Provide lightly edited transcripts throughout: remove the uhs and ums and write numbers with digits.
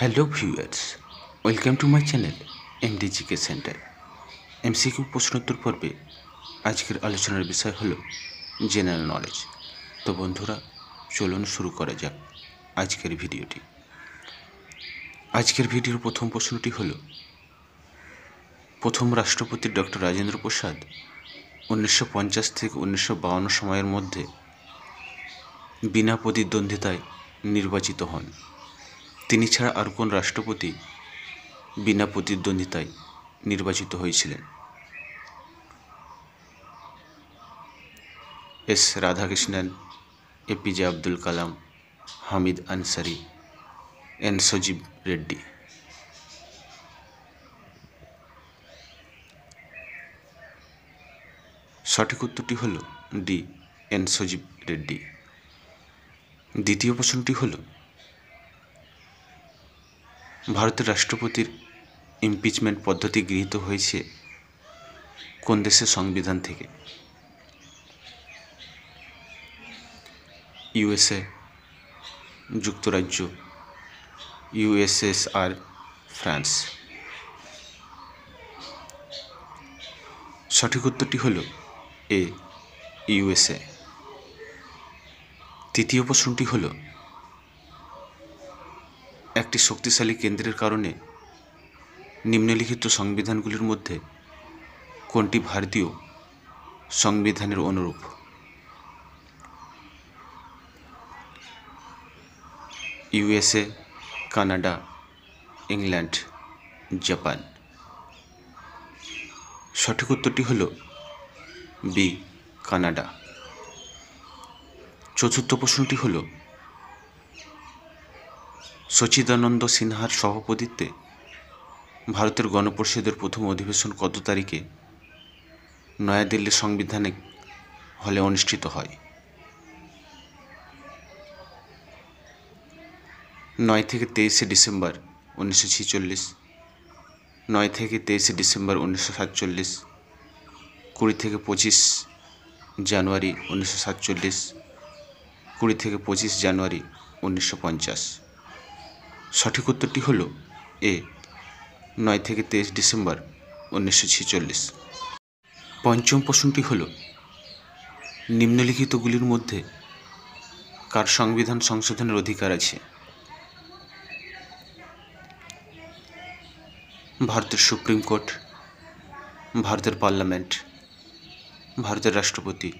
Hello viewers, welcome to my channel MDGK center. MCQ প্রশ্নোত্তর পর্বে আজকের আলোচনার বিষয় হলো জেনারেল নলেজ। তো বন্ধুরা, চলুন শুরু করা যাক আজকের ভিডিওটি। আজকের ভিডিওর প্রথম প্রশ্নটি হলো, প্রথম রাষ্ট্রপতি ডক্টর রাজেন্দ্র প্রসাদ 1950 থেকে 1952 সময়ের মধ্যে বিনা প্রতিদ্বন্দ্বিতায় নির্বাচিত হন। তিনি ছাড়া আর কোন রাষ্ট্রপতি বিনা প্রতিদ্বন্দ্বিতায় নির্বাচিত হয়েছিলেন? S Radhakrishnan, APJ Abdul Kalam, Hamid Ansari, N সজীব রেড্ডি। সঠিক উত্তরটি হল ডি, এন সজীব রেড্ডি। দ্বিতীয় প্রশ্নটি হল, ভারতের রাষ্ট্রপতির ইমপিচমেন্ট পদ্ধতি গৃহীত হয়েছে কোন দেশের সংবিধান থেকে? ইউএসএ, যুক্তরাজ্য, ইউএসএসআর, ফ্রান্স। সঠিক উত্তরটি হল এ, ইউএসএ। তৃতীয় প্রশ্নটি হল, একটি শক্তিশালী কেন্দ্রের কারণে নিম্নলিখিত সংবিধানগুলির মধ্যে কোনটি ভারতীয় সংবিধানের অনুরূপ? USA, Canada, England, Japan. সঠিক উত্তরটি হল বি, কানাডা। চতুর্থ প্রশ্নটি হল, সচিদানন্দ সিনহার সভাপতিত্বে ভারতের গণপরিষদের প্রথম অধিবেশন কত তারিখে নয়াদিল্লির সাংবিধানিক হলে অনুষ্ঠিত হয়? 9 থেকে 23 ডিসেম্বর 1946, 9 থেকে 23 ডিসেম্বর 1947, 20 থেকে 25 জানুয়ারি 1947, 20 থেকে 25 জানুয়ারি 1950। সঠিক উত্তরটি হল এ, 9 থেকে 23 ডিসেম্বর 1946। পঞ্চম প্রশ্নটি হল, নিম্নলিখিতগুলির মধ্যে কার সংবিধান সংশোধনের অধিকার আছে? ভারতের সুপ্রিম কোর্ট, ভারতের পার্লামেন্ট, ভারতের রাষ্ট্রপতি,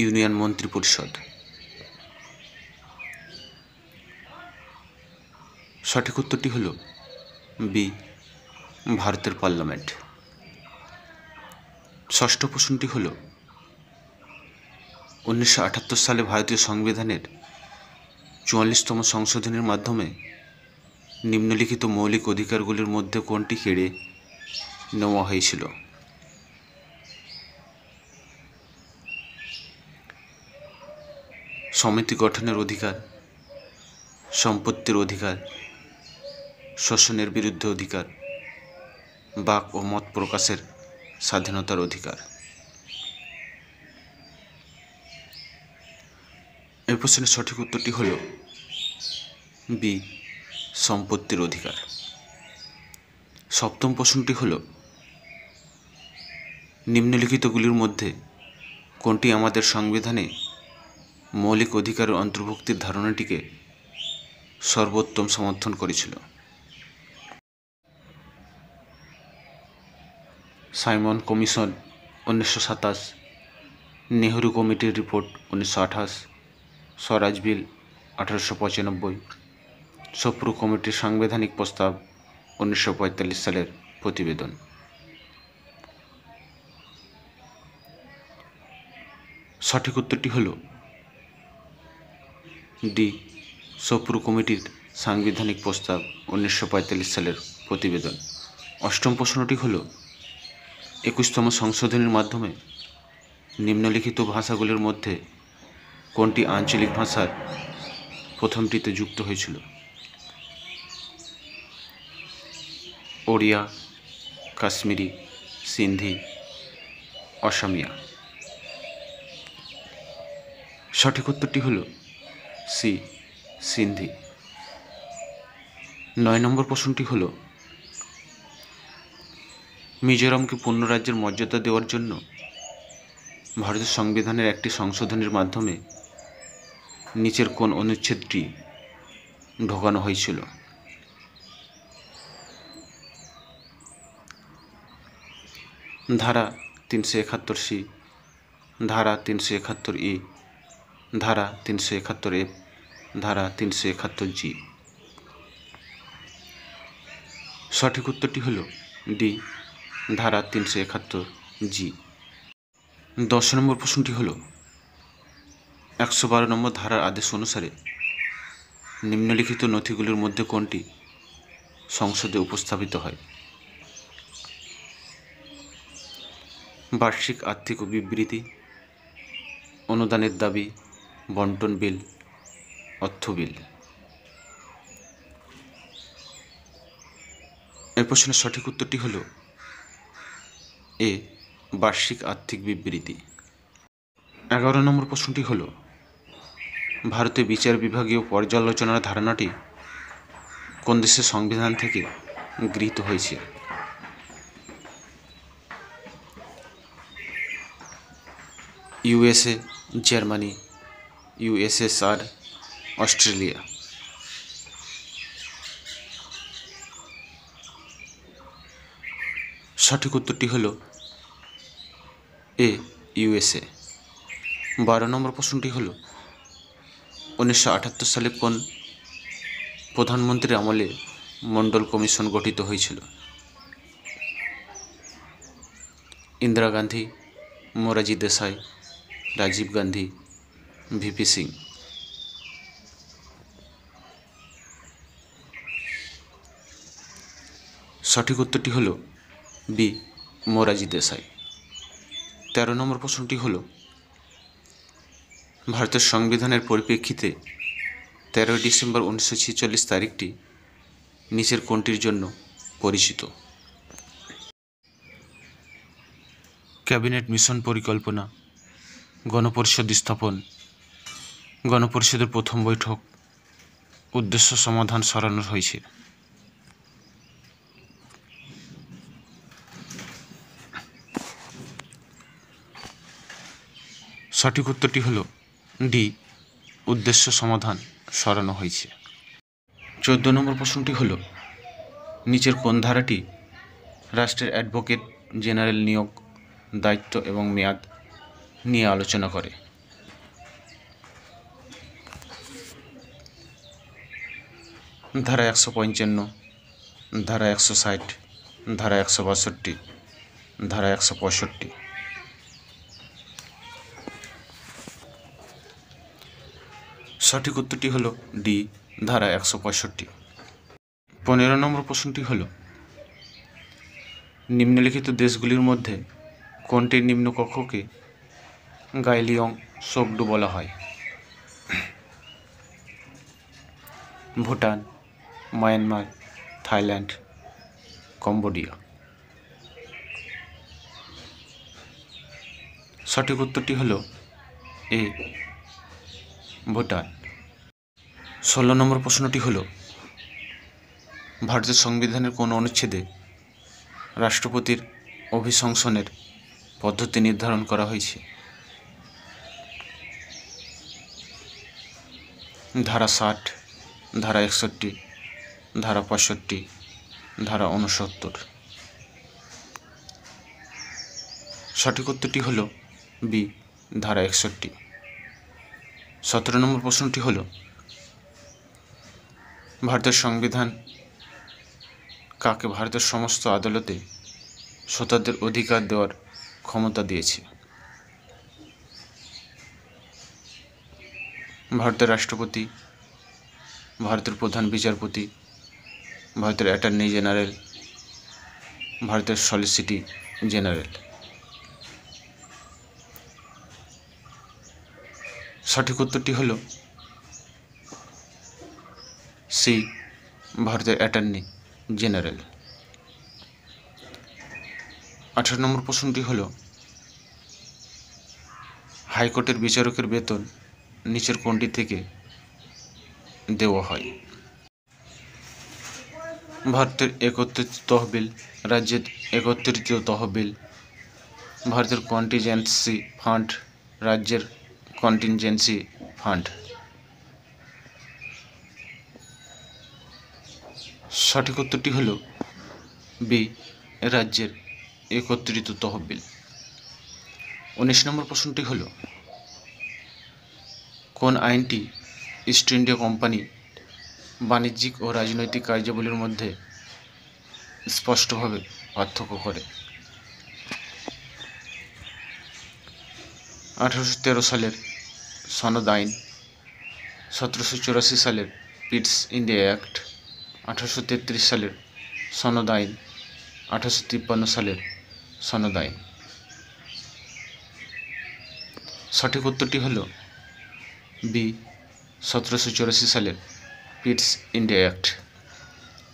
ইউনিয়ন মন্ত্রী পরিষদ। সঠিক উত্তরটি হল বি, ভারতের পার্লামেন্ট। ষষ্ঠ প্রশ্নটি হল, 1978 সালে ভারতীয় সংবিধানের 44তম সংশোধনের মাধ্যমে নিম্নলিখিত মৌলিক অধিকারগুলির মধ্যে কোনটি কেড়ে নেওয়া হয়েছিল? সমিতি গঠনের অধিকার, সম্পত্তির অধিকার, শোষণের বিরুদ্ধে অধিকার, বাক ও মত প্রকাশের স্বাধীনতার অধিকার। এই প্রশ্নের সঠিক উত্তরটি হল বি, সম্পত্তির অধিকার। সপ্তম প্রশ্নটি হল, নিম্নলিখিতগুলির মধ্যে কোনটি আমাদের সংবিধানে মৌলিক অধিকারের অন্তর্ভুক্তির ধারণাটিকে সর্বোত্তম সমর্থন করেছিল? সাইমন কমিশন 1927, নেহেরু কমিটির রিপোর্ট 1928, স্বরাজ বিল 1895, সোপ্রু কমিটির সাংবিধানিক প্রস্তাব 1945 সালের প্রতিবেদন। সঠিক উত্তরটি হল ডি, সোপ্রু কমিটির সাংবিধানিক প্রস্তাব 1945 সালের প্রতিবেদন। অষ্টম প্রশ্নটি হল, 21তম সংশোধনীর মাধ্যমে নিম্নলিখিত ভাষাগুলির মধ্যে কোনটি আঞ্চলিক ভাষার প্রথমটিতে যুক্ত হয়েছিল? ওড়িয়া, কাশ্মীরি, সিন্ধি, অসমিয়া। সঠিক উত্তরটি হল সি, সিন্ধি। 9 নম্বর প্রশ্নটি হল, মিজোরামকে পূর্ণ রাজ্যের মর্যাদা দেওয়ার জন্য ভারতের সংবিধানের একটি সংশোধনের মাধ্যমে নিচের কোন অনুচ্ছেদটি ঢোকানো হয়েছিল? ধারা 371C, ধারা 371E, ধারা 371F, ধারা 371G। সঠিক উত্তরটি হল ডি, ধারা 371G। 10 নম্বর প্রশ্নটি হল, 112 নম্বর ধারার আদেশ অনুসারে নিম্নলিখিত নথিগুলির মধ্যে কোনটি সংসদে উপস্থাপিত হয়? বার্ষিক আর্থিক বিবৃতি, অনুদানের দাবি, বন্টন বিল, অর্থ বিল। এই প্রশ্নের সঠিক উত্তরটি হল এ, বার্ষিক আর্থিক বিবৃতি। 11 নম্বর প্রশ্নটি হল, ভারতে বিচার বিভাগীয় পর্যালোচনার ধারণাটি কোন দেশের সংবিধান থেকে গৃহীত হয়েছে? USA, Germany, USSR, Australia. সঠিক উত্তরটি হল এ, USA। 12 নম্বর প্রশ্নটি হল, 1978 সালে কোন প্রধানমন্ত্রীর আমলে মণ্ডল কমিশন গঠিত হয়েছিল? ইন্দিরা গান্ধী, মোরারজি দেশাই, রাজীব গান্ধী, ভিপি সিং। সঠিক উত্তরটি হল বি, মোরারজি দেশাই। 13 নম্বর প্রশ্নটি হল, ভারতের সংবিধানের পরিপ্রেক্ষিতে 13 ডিসেম্বর 1946 তারিখটি নিচের কোনটির জন্য পরিচিত? ক্যাবিনেট মিশন পরিকল্পনা, গণপরিষদ স্থাপন, গণপরিষদের প্রথম বৈঠক, উদ্দেশ্য সমাধান সরানো হয়েছে। সঠিক উত্তরটি হল ডি, উদ্দেশ্য সমাধান সরানো হয়েছে। 14 নম্বর প্রশ্নটি হল, নিচের কোন ধারাটি রাষ্ট্রের অ্যাডভোকেট জেনারেল নিয়োগ, দায়িত্ব এবং মেয়াদ নিয়ে আলোচনা করে? ধারা 155, ধারা 160, ধারা 162, ধারা 165। সঠিক উত্তরটি হল ডি, ধারা 165। 15 নম্বর প্রশ্নটি হল, নিম্নলিখিত দেশগুলির মধ্যে কোনটির নিম্নকক্ষকে গাইলিয়ং সোকডু বলা হয়? Bhutan, Myanmar, Thailand, Cambodia. সঠিক উত্তরটি হল এ, ভুটান। 16 নম্বর প্রশ্নটি হল, ভারতের সংবিধানের কোন অনুচ্ছেদে রাষ্ট্রপতির অভিশংসনের পদ্ধতি নির্ধারণ করা হয়েছে? ধারা 60, ধারা 61, ধারা 65, ধারা 69। সঠিক উত্তরটি হল বি, ধারা 61। 17 নম্বর প্রশ্নটি হল, ভারতের সংবিধান কাকে ভারতের সমস্ত আদালতে শ্রোতাদের অধিকার দেওয়ার ক্ষমতা দিয়েছে? ভারতের রাষ্ট্রপতি, ভারতের প্রধান বিচারপতি, ভারতের অ্যাটর্নি জেনারেল, ভারতের সলিসিটর জেনারেল। সঠিক উত্তরটি হল সি, ভারতের অ্যাটর্নি জেনারেল। 18 নম্বর প্রশ্নটি হল, হাইকোর্টের বিচারকের বেতন নিচের কোনটি থেকে দেওয়া হয়? ভারতের একত্রিত তহবিল, রাজ্যের একত্রিত তহবিল, ভারতের কন্টিনজেন্সি ফান্ড, রাজ্যের কন্টিনজেন্সি ফান্ড। সঠিক উত্তরটি হল বি, রাজ্যের একত্রিত তহবিল। 19 নম্বর প্রশ্নটি হল, কোন আইনটি ইস্ট ইন্ডিয়া কোম্পানি বাণিজ্যিক ও রাজনৈতিক কার্যাবলীর মধ্যে স্পষ্টভাবে পার্থক্য করে? 1813 সালের সনদ আইন, 1784 সালের পিটস ইন্ডিয়া অ্যাক্ট, 1833 সালের সনদ আইন, 1853 সালের সনদ আইন। সঠিক উত্তরটি হল বি, 1784 সালের পিটস ইন্ডিয়া অ্যাক্ট।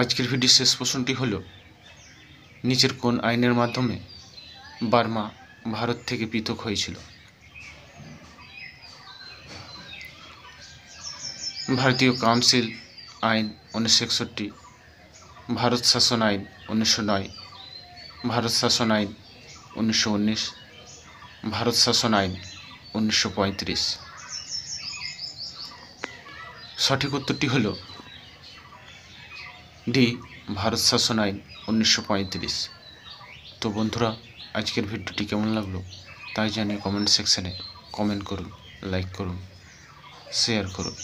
আজকের ভিডিওর শেষ প্রশ্নটি হল, নিচের কোন আইনের মাধ্যমে বার্মা ভারত থেকে পৃথক হয়েছিল? ভারতীয় কাউন্সিল আইন 1961, ভারত শাসন আইন 1909, ভারত শাসন আইন 1919, ভারত শাসন আইন 1935। সঠিক উত্তরটি হল ডি, ভারত শাসন আইন 1935। তো বন্ধুরা, আজকের ভিডিওটি কেমন লাগলো তাই জানিয়ে কমেন্ট সেকশানে কমেন্ট করুন, লাইক করুন, শেয়ার করুন।